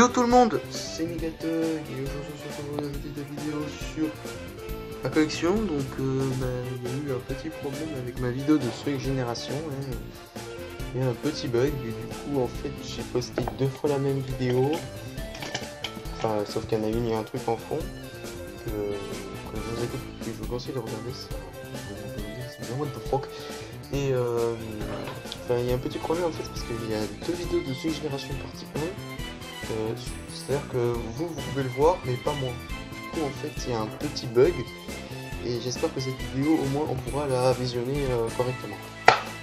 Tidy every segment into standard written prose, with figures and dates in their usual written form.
Yo tout le monde, c'est Megatug et aujourd'hui on se retrouve pour une petite vidéo sur ma collection. Donc il y a eu un petit problème avec ma vidéo de Swing Génération. Il y a un petit bug et du coup en fait j'ai posté 2 fois la même vidéo. Enfin sauf qu'il y en a une, il y a un truc en fond que je vous conseille de regarder ça. C'est bien what the fuck. Et il y a un petit problème en fait parce qu'il y a 2 vidéos de Swing Génération partie 1. C'est-à-dire que vous pouvez le voir mais pas moi. Du coup en fait il y a un petit bug et j'espère que cette vidéo au moins on pourra la visionner correctement.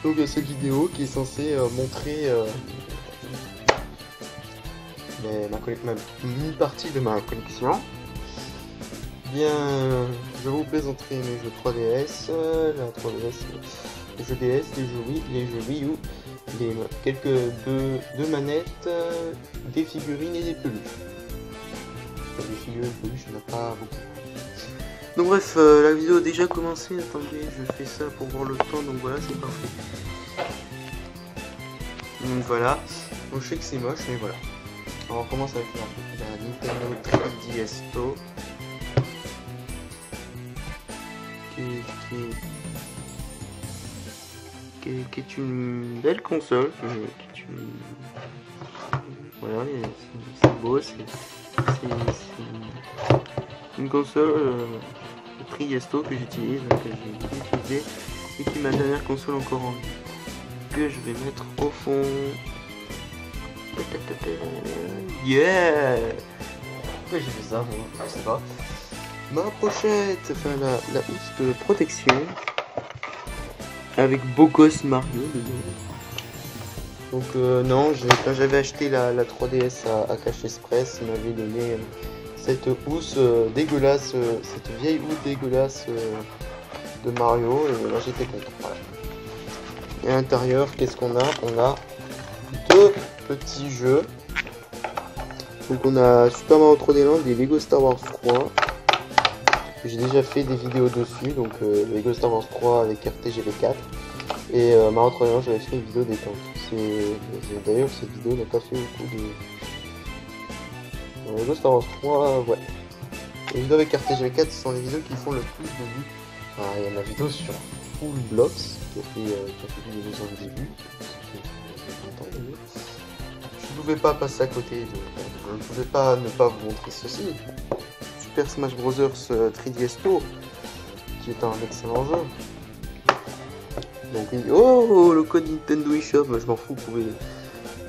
Donc cette vidéo qui est censée montrer une partie de ma collection. Bien, je vous présenterai mes jeux 3DS, la 3DS, les jeux DS, les jeux Wii U, deux manettes, des figurines et des peluches. Des figurines et peluches, il n'y en a pas beaucoup. Donc bref, la vidéo a déjà commencé. Attendez, je fais ça pour voir le temps, donc voilà, c'est parfait. Donc voilà, donc je sais que c'est moche, mais voilà. Alors on commence avec la Nintendo 3DS To. Qui est une belle console, voilà, c'est beau, c'est une console Triesto que j'utilise, que j'ai utilisé et qui est ma dernière console encore en vie, que je vais mettre au fond. Yeah! Pourquoi j'ai fait ça, moi je sais pas. Ma pochette, enfin la housse de protection avec beau gosse Mario dedans. Donc non, quand j'avais acheté la 3DS à Cash Express, il m'avait donné cette housse dégueulasse, cette vieille housse dégueulasse de Mario, et là j'étais content. Voilà. Et à l'intérieur, qu'est-ce qu'on a? On a 2 petits jeux. Donc on a Super Mario 3D Land et Lego Star Wars 3. J'ai déjà fait des vidéos dessus, donc Lego Star Wars 3 avec RTGV 4 et Mario 3D Land, j'avais fait une vidéo détente. D'ailleurs cette vidéo n'a pas fait beaucoup de... Lego Star Wars 3, ouais. Les vidéos avec RTGV 4 ce sont les vidéos qui font le plus de vues. Il y a ma vidéo sur Full Blocks qui a fait plus de 2 ans de début. Je ne pouvais pas passer à côté, je ne pouvais pas ne pas vous montrer ceci. Super Smash Bros 3DS To, qui est un excellent jeu. Donc oh, le code Nintendo eShop, je m'en fous, vous pouvez,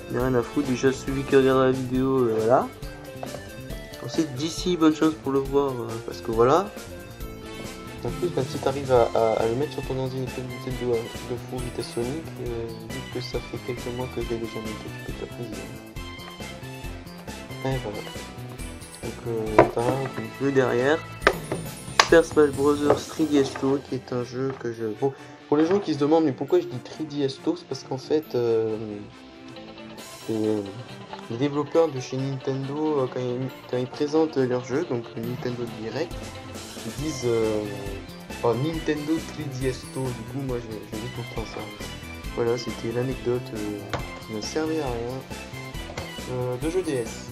il n'y a rien à foutre, déjà celui qui regarde la vidéo, voilà. Ensuite d'ici, bonne chance pour le voir, parce que voilà. En plus, si tu arrives à le mettre sur ton ordinateur Nintendo de full vitesse Sonic, vu que ça fait quelques mois que j'ai déjà noté, tu peux te plaisir. Et voilà. Donc t'as un jeu derrière, Super Smash Bros 3DS To, qui est un jeu que je... Bon, pour les gens qui se demandent mais pourquoi je dis 3DS To, c'est parce qu'en fait les développeurs de chez Nintendo, quand ils présentent leur jeu, donc le Nintendo Direct, ils disent Nintendo 3DS To. Du coup moi je dis tout le temps ça. Voilà, c'était l'anecdote qui ne servait à rien de jeu DS.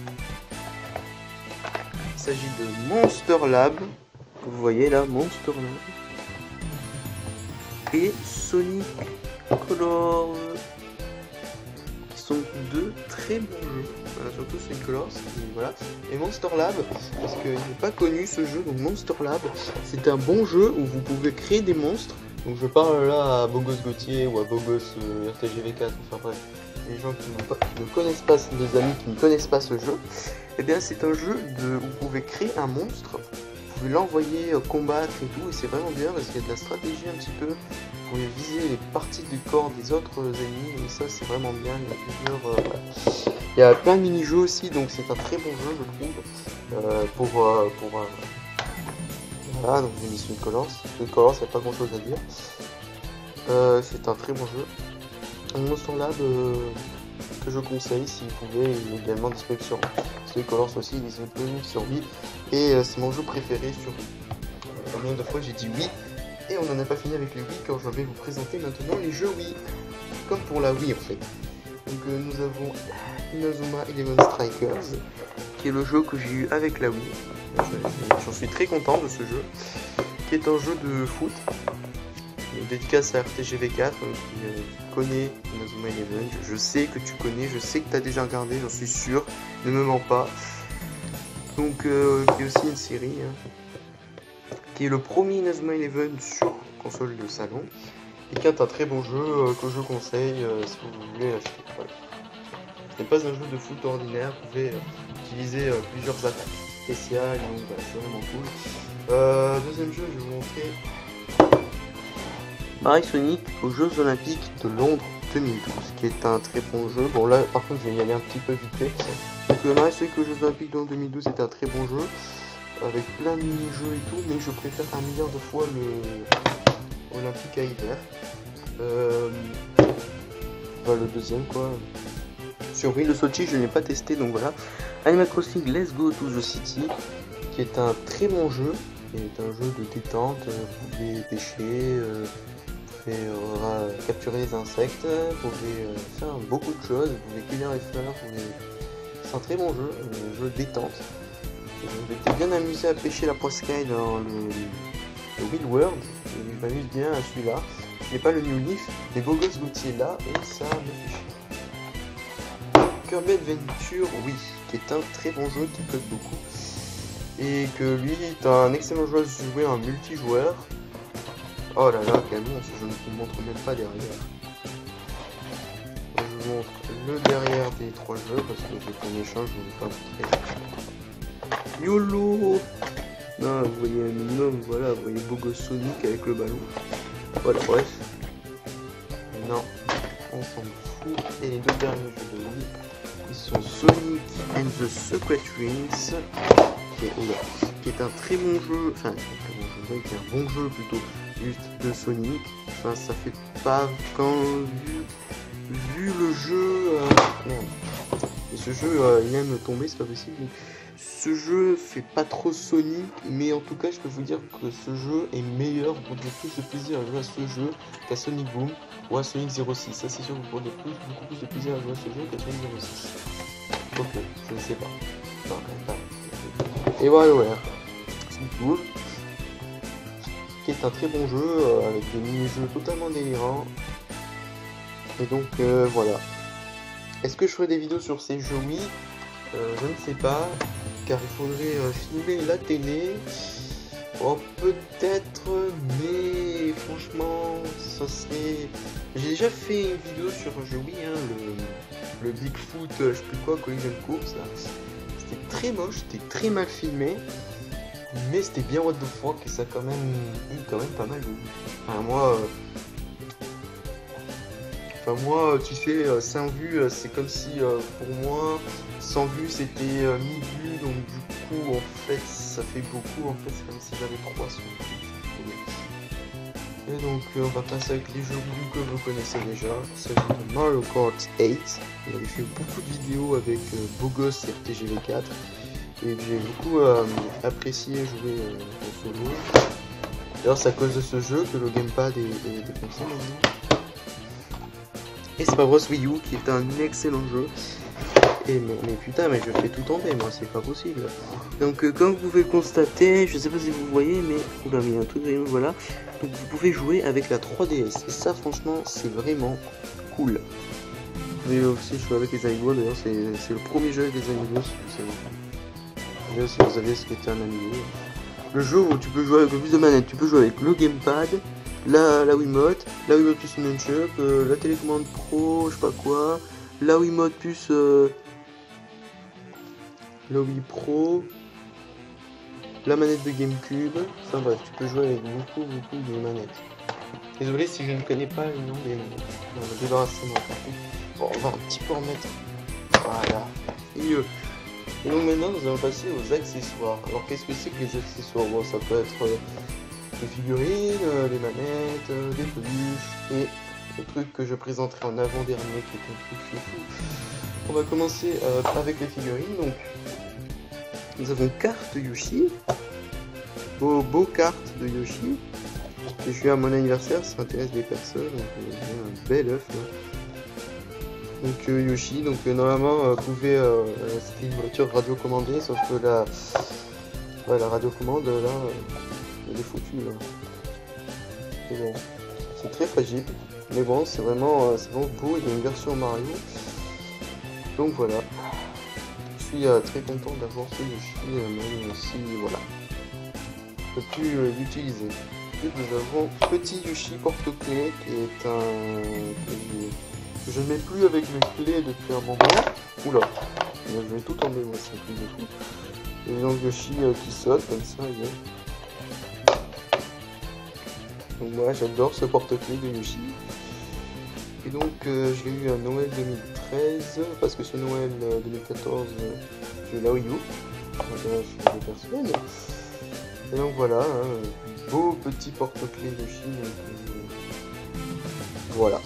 Il s'agit de Monster Lab, que vous voyez là, Monster Lab, et Sonic Colors, qui sont 2 très bons jeux, voilà, surtout Sonic Colors, et voilà. Et Monster Lab, parce qu'il n'est pas connu ce jeu, donc Monster Lab, c'est un bon jeu où vous pouvez créer des monstres. Donc je parle là à Bogos Gauthier ou à Bogos RTGV4, enfin bref, les gens qui ne connaissent pas, les amis qui ne connaissent pas ce jeu. Et bien c'est un jeu où vous pouvez créer un monstre, vous pouvez l'envoyer combattre et tout, et c'est vraiment bien parce qu'il y a de la stratégie un petit peu, vous pouvez viser les parties du corps des autres ennemis, et ça c'est vraiment bien. Il y a plein de mini-jeux aussi, donc c'est un très bon jeu je trouve, voilà, donc j'ai mis Sonic Colors, il n'y a pas grand chose à dire, c'est un très bon jeu. Un Monster Lab que je conseille si vous pouvez, il est également disponible sur Sonic Colors aussi, il est disponible sur Wii, et c'est mon jeu préféré sur Wii. Combien de fois j'ai dit oui, et on n'en a pas fini avec les Wii quand je vais vous présenter maintenant les jeux Wii, comme pour la Wii en fait. Donc nous avons Inazuma Eleven Strikers, qui est le jeu que j'ai eu avec la Wii. J'en suis très content de ce jeu, qui est un jeu de foot. Dédicace à RTGV4 qui connaît Inazuma Eleven. Je sais que tu connais, je sais que tu as déjà regardé, j'en suis sûr, ne me mens pas. Donc, qui est aussi une série, qui est le premier Inazuma Eleven sur console de salon, et qui est un très bon jeu que je conseille si vous voulez l'acheter. Voilà. Ce n'est pas un jeu de foot ordinaire, vous pouvez utiliser plusieurs attaques spéciales, donc voilà, c'est vraiment cool. Deuxième jeu, je vais vous montrer Mario Sonic aux Jeux Olympiques de Londres 2012, qui est un très bon jeu. Bon là par contre je vais y aller un petit peu vite fait. Donc Mario Sonic aux Jeux Olympiques de Londres 2012 est un très bon jeu, avec plein de mini-jeux et tout, mais je préfère un milliard de fois le Olympique à hiver. Voilà, le deuxième quoi. Sur Wii, le Sochi je n'ai pas testé, donc voilà. Animal Crossing Let's Go to the City, qui est un très bon jeu, qui est un jeu de détente, vous pouvez pêcher, capturer les insectes, vous pouvez faire beaucoup de choses, vous pouvez cueillir les fleurs, c'est un très bon jeu, un jeu détente. Je m'étais bien amusé à pêcher la poiscaille dans le Wild World, je m'amuse bien à celui-là. Je n'ai pas le New Leaf, mais Beau Gosse Gauthier là, et ça me fait chier. Kirby Adventure, oui, qui est un très bon jeu qui plaît beaucoup, et que lui est un excellent jeu à jouer en multijoueur. Oh là là, quel monstre, je ne vous montre même pas derrière. Je vous montre le derrière des trois jeux parce que j'ai ton échange, je ne vais pas montrer. YOLO! Non, vous voyez un minimum, voilà, vous voyez Beau Gosse Sonic avec le ballon. Voilà, bref. Non, on s'en fout. Et les deux derniers jeux de Wii, ils sont Sonic and the Secret Rings, qui est un très bon jeu, enfin, qui est un bon jeu plutôt, juste de Sonic. Enfin, ça fait pas quand vu le jeu. Merde. Et ce jeu, il aime tomber, c'est pas possible. Mais ce jeu fait pas trop Sonic, mais en tout cas, je peux vous dire que ce jeu est meilleur. Vous prendrez plus de plaisir à jouer à ce jeu qu'à Sonic Boom ou à Sonic 06. Ça, c'est sûr, vous prendrez beaucoup plus de plaisir à jouer à ce jeu qu'à Sonic 06. Ok, je ne sais pas. Non, quand même pas. Et voilà, Sonic Boom, qui est un très bon jeu avec des mini-jeux totalement délirants. Et donc voilà. Est-ce que je ferai des vidéos sur ces jeux? Oui, je ne sais pas, car il faudrait filmer la télé. Oh, peut-être, mais franchement, ça serait. J'ai déjà fait une vidéo sur un jeu Wii, le Bigfoot, je sais plus quoi, Collision Course. C'était très moche, c'était très mal filmé. Mais c'était bien what the fuck et ça a quand même pas mal de vues. Enfin moi, tu sais, 5 vues, c'est comme si pour moi 100 vues c'était 1000 vues, donc du coup en fait ça fait beaucoup, en fait c'est comme si j'avais 300 vues. Et donc on va passer avec les jeux Wii que vous connaissez déjà. Il s'agit de Mario Kart 8. J'avais fait beaucoup de vidéos avec Beau Gosse et RTGV4. Et j'ai beaucoup apprécié jouer au solo. D'ailleurs c'est à cause de ce jeu que le gamepad est défoncé maintenant. Et Super Bros Wii U qui est un excellent jeu. Et mais putain, mais je fais tout tomber, moi, c'est pas possible. Donc comme vous pouvez le constater, je sais pas si vous voyez, mais oula, mais il y a un truc de voilà. Donc vous pouvez jouer avec la 3DS. Et ça franchement c'est vraiment cool. Vous pouvez aussi jouer avec les Amiibo, d'ailleurs c'est le premier jeu avec les Amiibo si vous savez. D'ailleurs si vous savez ce qu'était un Amiibo. Le jeu où tu peux jouer avec le plus de manettes, tu peux jouer avec le gamepad, la Wiimote plus Nunchuk, la télécommande pro, je sais pas quoi, la Wiimote plus la Wii Pro, la manette de GameCube, enfin bref, tu peux jouer avec beaucoup de manettes. Désolé si je ne connais pas le nom des manettes. On va débarrasser moi. Bon, on va un petit peu remettre. Voilà, c'est mieux. Et donc maintenant nous allons passer aux accessoires. Alors qu'est-ce que c'est que les accessoires? Bon, ça peut être les figurines, les manettes, des peluches et le truc que je présenterai en avant-dernier qui est un truc fou. On va commencer avec les figurines. Donc nous avons carte Yoshi, beau carte de Yoshi. Je suis à mon anniversaire, ça intéresse des personnes. Donc, un bel œuf là. Donc Yoshi, donc normalement pouvait c'était une voiture radiocommandée, sauf que la radiocommande là elle est foutue là. Et bon, c'est très fragile, mais bon c'est vraiment beau, il y a une version Mario. Donc voilà, je suis très content d'avoir ce Yoshi, même si voilà, je peux plus l'utiliser. Ensuite nous avons petit Yoshi porte-clés qui est que je ne mets plus avec mes clés depuis un moment. Oula, je vais tout tomber, moi c'est un truc de fou. Et donc Yoshi qui saute comme ça, donc moi j'adore ce porte-clés de Yoshi. Et donc je l'ai eu à Noël 2013, parce que ce Noël 2014 j'ai la Wii U. Voilà, je suis des personnes. Et donc voilà, beau petit porte-clés Yoshi. Voilà.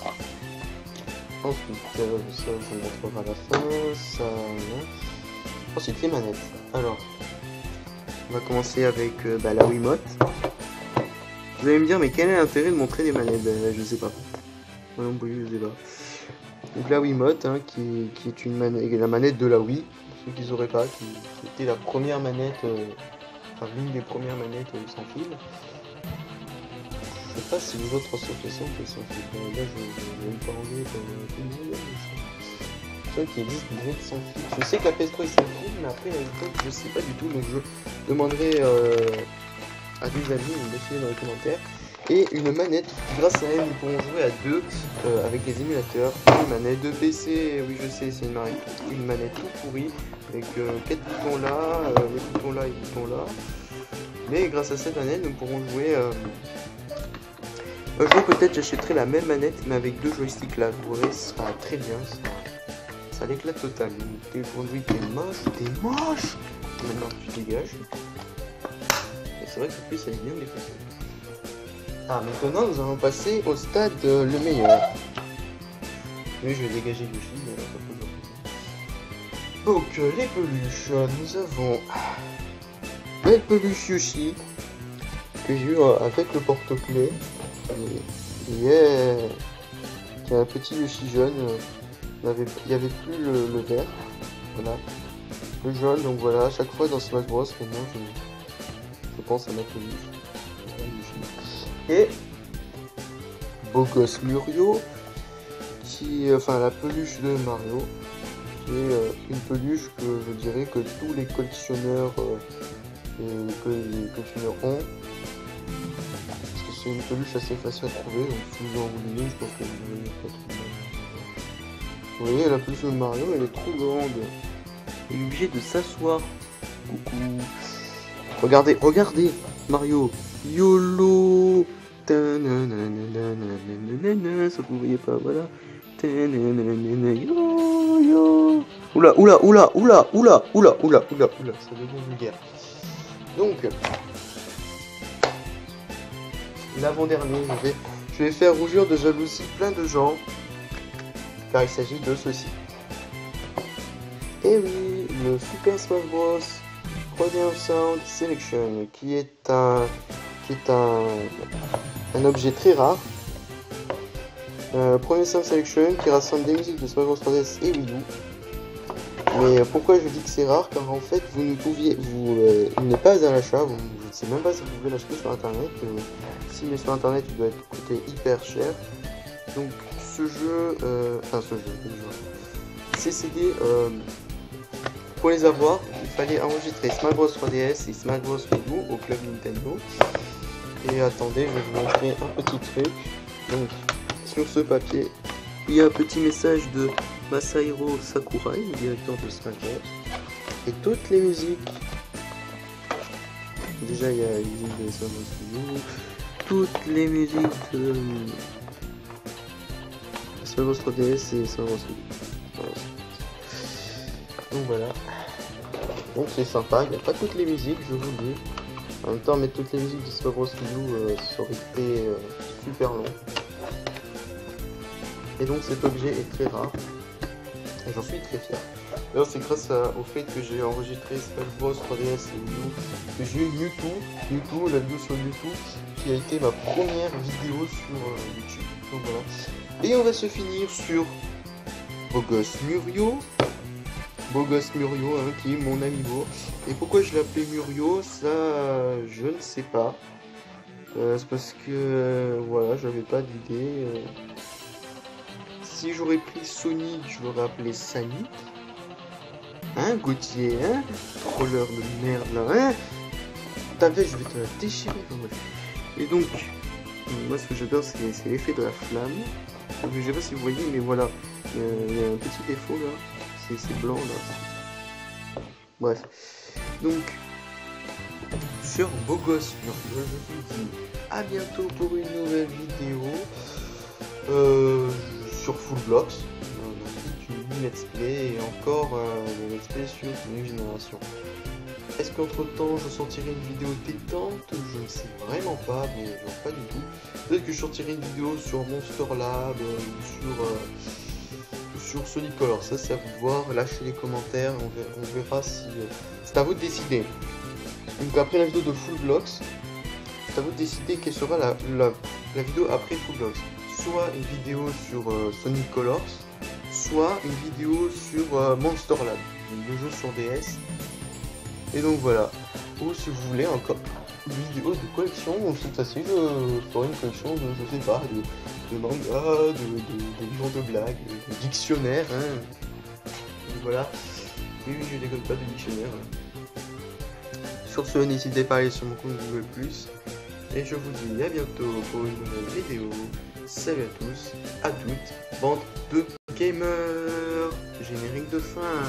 Ensuite, ça je vous montrerai à la fin, ça... Ensuite, les manettes. Alors, on va commencer avec la Wiimote. Vous allez me dire, mais quel est l'intérêt de montrer les manettes? Je sais pas. Moi non plus, je sais pas. Donc la Wiimote, hein, qui est une manette, la manette de la Wii, pour ceux qui n'auraient pas, qui était la première manette, enfin l'une des premières manettes sans fil. Je sais pas si les autres associations font sans fil. Là, je vais me parler pour tout le monde. Je sais qu'il existe des manettes sans fil. Je sais que la PS3 est sans fil, mais après, je sais pas du tout. Donc, je demanderai à des amis de me laisser dans les commentaires. Et une manette, grâce à elle, nous pourrons jouer à deux avec les émulateurs. Une manette de PC, oui, je sais, c'est une manette tout pourrie avec 4 boutons là, les boutons là et les boutons là. Mais grâce à cette manette, nous pourrons jouer. Un jour peut-être j'achèterai la même manette mais avec deux joysticks là, vous verrez, ce sera très bien, ça l'éclate total. T'es conduit, t'es moche. Maintenant tu dégages. Et c'est vrai que plus ça est bien défoncé. Ah, maintenant nous allons passer au stade le meilleur. Oui, je vais dégager Yoshi, mais ça peut. Donc les peluches, nous avons belle peluche Yoshi que j'ai eu avec le porte-clés. Yeah. C'est un petit Yoshi jaune, il n'y avait plus le vert, voilà, le jaune, donc voilà, à chaque fois dans Smash Bros, maintenant je pense à ma peluche. Et beau gosse Lurio, enfin la peluche de Mario, qui est une peluche que je dirais que tous les collectionneurs ont. C'est une peluche assez facile à trouver, donc si vous en voulez, je pense que vous n'avez pas trop mal. Vous voyez, la peluche de Mario, elle est trop grande. Il est obligé de s'asseoir. Coucou. Regardez, Mario. YOLO. Ça vous voyez pas, voilà. Yo. Oula, ça devient vulgaire. Donc... l'avant-dernier, je vais faire rougir de jalousie plein de gens, car il s'agit de ceci. Et oui, le Super Smash Bros. 3D Sound Selection, qui est un objet très rare. Premier Sound Selection qui rassemble des musiques de Smash Bros 3DS et Wii U. Mais pourquoi je dis que c'est rare? Car en fait, il n'est pas à l'achat, je ne sais même pas si vous pouvez l'acheter sur internet. S'il est sur internet, il doit coûter hyper cher. Donc ce jeu, ces CD, pour les avoir, il fallait enregistrer Smash Bros 3DS et Smash Bros Wii U au club Nintendo. Et attendez, je vais vous montrer un petit truc. Donc sur ce papier, il y a un petit message de Masahiro Sakurai, le directeur de Smash Bros. Et toutes les musiques. Déjà il y a les musiques de Smash Bros Wii U. Toutes les musiques de Smash Bros 3DS et Smash Bros Wii U. Donc voilà. Donc c'est sympa, il n'y a pas toutes les musiques, je vous le dis. En même temps, mettre toutes les musiques de Smash Bros Wii U, ça aurait été super long. Et donc cet objet est très rare. Et j'en suis très fier. D'ailleurs, c'est grâce au fait que j'ai enregistré Smash Bros 3DS et Wii U que j'ai eu Mewtwo, la vidéo sur Mewtwo, qui a été ma première vidéo sur YouTube. Donc voilà. Et on va se finir sur beau gosse Murio. Beau gosse Murio, hein, qui est mon amiibo. Et pourquoi je l'appelais Murio, ça, je ne sais pas. C'est parce que, voilà, j'avais pas d'idée. Si j'aurais pris Sonic, je l'aurais appelé Sanic. Hein, Gauthier, hein? Trolleur de merde, là, hein? T'as vu, je vais te la déchirer, Et donc, moi, ce que j'adore, c'est l'effet de la flamme. Je sais pas si vous voyez, mais voilà, il y a un petit défaut, là. C'est blanc, là. Bref. Donc, sur Beau Gosse Murio, je vous dis à bientôt pour une nouvelle vidéo sur Full Blocks. Une let's play et encore un let's play sur Sonic Génération. Est-ce qu'entre temps je sortirai une vidéo détente? Je ne sais vraiment pas, mais non, pas du tout. Peut-être que je sortirai une vidéo sur Monster Lab ou sur Sonic Colors. Ça c'est à vous de voir, lâchez les commentaires, on verra si... c'est à vous de décider. Donc après la vidéo de Full Blocks, c'est à vous de décider quelle sera la vidéo après Full Blocks. Soit une vidéo sur Sonic Colors, soit une vidéo sur Monster Lab, le jeu sur DS. Et donc voilà. Ou si vous voulez encore une vidéo de collection, donc c'est facile, je ferai une collection de, je sais pas, de mangas, de livres de blagues, de dictionnaires, hein. Donc voilà. Oui, je déconne pas de dictionnaire. Hein. Sur ce, n'hésitez pas à aller sur mon compte Google+. Et je vous dis à bientôt pour une nouvelle vidéo. Salut à tous, à toutes, bande de gamers. Générique de fin.